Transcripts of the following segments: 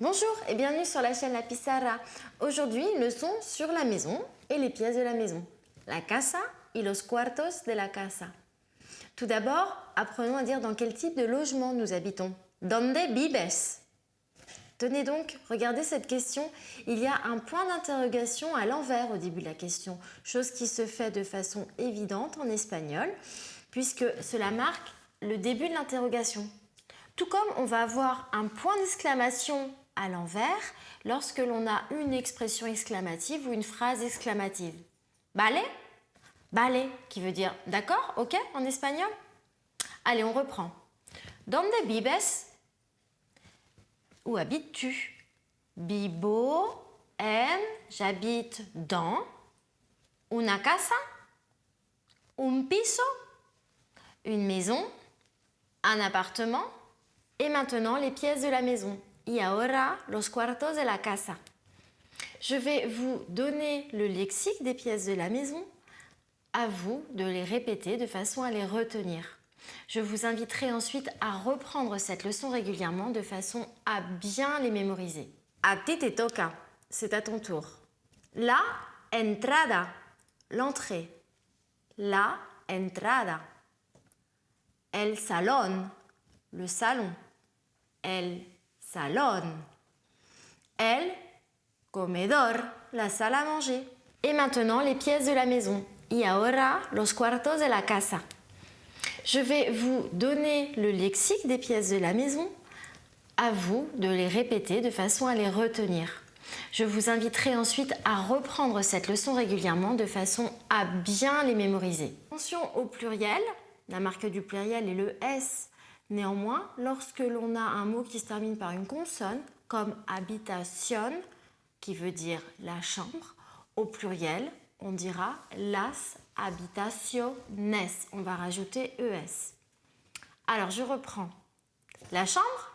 Bonjour et bienvenue sur la chaîne La Pizarra. Aujourd'hui, une leçon sur la maison et les pièces de la maison. La casa y los cuartos de la casa. Tout d'abord, apprenons à dire dans quel type de logement nous habitons. ¿Dónde vives? Tenez donc, regardez cette question. Il y a un point d'interrogation à l'envers au début de la question, chose qui se fait de façon évidente en espagnol, puisque cela marque le début de l'interrogation. Tout comme on va avoir un point d'exclamation à l'envers lorsque l'on a une expression exclamative ou une phrase exclamative. Vale? Vale, qui veut dire d'accord, ok en espagnol. Allez, on reprend. ¿Dónde vives? Où habites-tu? Vivo en, j'habite dans, una casa, un piso, une maison, un appartement, et maintenant les pièces de la maison. Y ahora los cuartos de la casa. Je vais vous donner le lexique des pièces de la maison. À vous de les répéter de façon à les retenir. Je vous inviterai ensuite à reprendre cette leçon régulièrement de façon à bien les mémoriser. A ti te toca, c'est à ton tour. La entrada, l'entrée. La entrada. El salón, le salon. El salón. El comedor, la salle à manger. Et maintenant, les pièces de la maison. Y ahora los cuartos de la casa. Je vais vous donner le lexique des pièces de la maison. À vous de les répéter de façon à les retenir. Je vous inviterai ensuite à reprendre cette leçon régulièrement de façon à bien les mémoriser. Attention au pluriel. La marque du pluriel est le S. Néanmoins, lorsque l'on a un mot qui se termine par une consonne, comme habitación, qui veut dire la chambre, au pluriel, on dira las habitaciones. On va rajouter ES. Alors, je reprends. La chambre,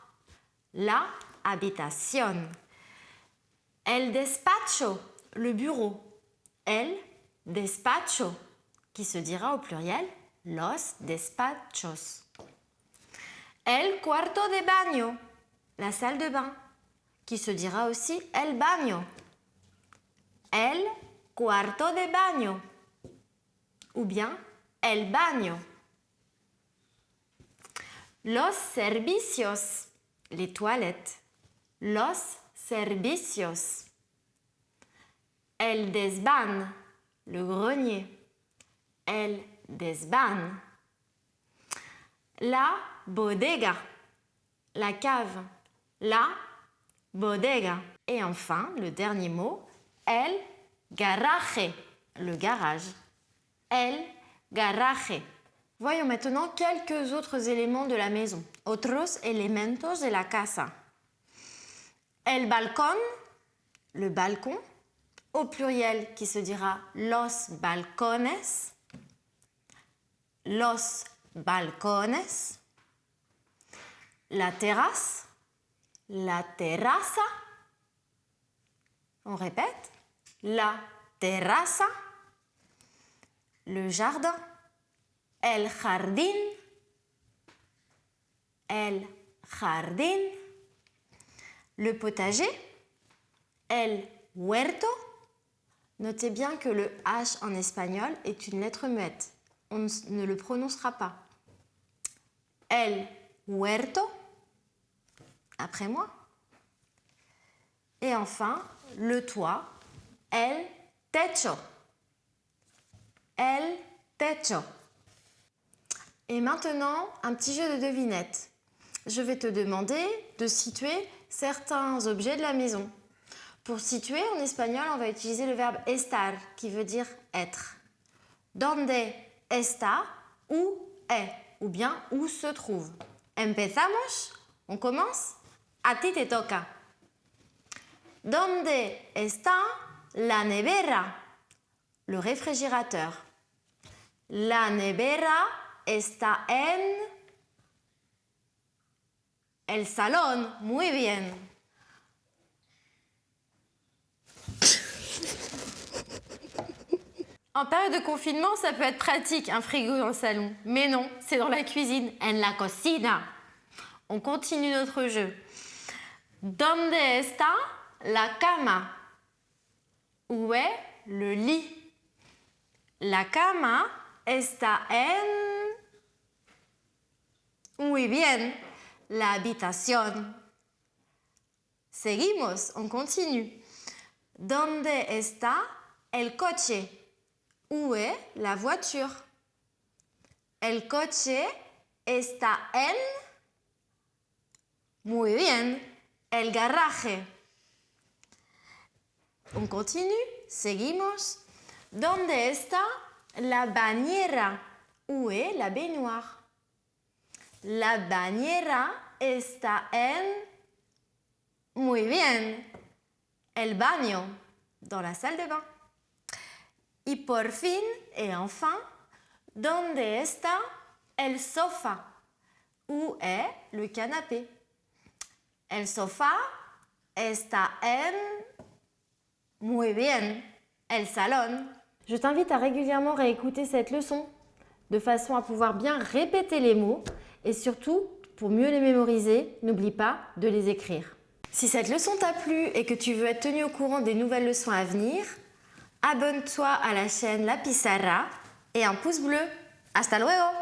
la habitación. El despacho, le bureau. El despacho, qui se dira au pluriel los despachos. El cuarto de baño, la salle de bain, qui se dira aussi el baño. El cuarto de baño, ou bien el baño. Los servicios, les toilettes. Los servicios. El desván, le grenier. El desván. La bodega, la cave. La bodega. Et enfin, le dernier mot, el garaje, le garage. El garaje. Voyons maintenant quelques autres éléments de la maison. Otros elementos de la casa. El balcón, le balcon. Au pluriel qui se dira los balcones. Los balcones. La terrasse. La terraza. On répète. La terraza. Le jardin. El jardín. El jardín. Le potager. El huerto. Notez bien que le H en espagnol est une lettre muette. On ne le prononcera pas. El huerto. Après moi. Et enfin, le toit. El techo. El techo. Et maintenant, un petit jeu de devinettes. Je vais te demander de situer certains objets de la maison. Pour situer, en espagnol, on va utiliser le verbe estar, qui veut dire être. ¿Dónde está? Où est? Ou bien où se trouve. ¿Empezamos? On commence? A ti te toca. ¿Dónde está la nevera? Le réfrigérateur. La nevera está en el salón. Muy bien. En période de confinement, ça peut être pratique, un frigo dans le salon. Mais non, c'est dans la cuisine, en la cocina. On continue notre jeu. ¿Dónde está la cama? Où est le lit? La cama está en... Muy bien, la habitación. Seguimos, on continue. ¿Dónde está el coche? Où est la voiture? El coche está en... Muy bien, el garaje. On continue, seguimos. ¿Dónde está la bañera? Où est la baignoire? La bañera está en... Muy bien, el baño, dans la salle de bain. Y por fin, et enfin, ¿dónde está el sofá? Où est le canapé? El sofá está en... Muy bien, el salón. Je t'invite à régulièrement réécouter cette leçon de façon à pouvoir bien répéter les mots et surtout, pour mieux les mémoriser, n'oublie pas de les écrire. Si cette leçon t'a plu et que tu veux être tenu au courant des nouvelles leçons à venir, abonne-toi à la chaîne La Pizarra et un pouce bleu. Hasta luego!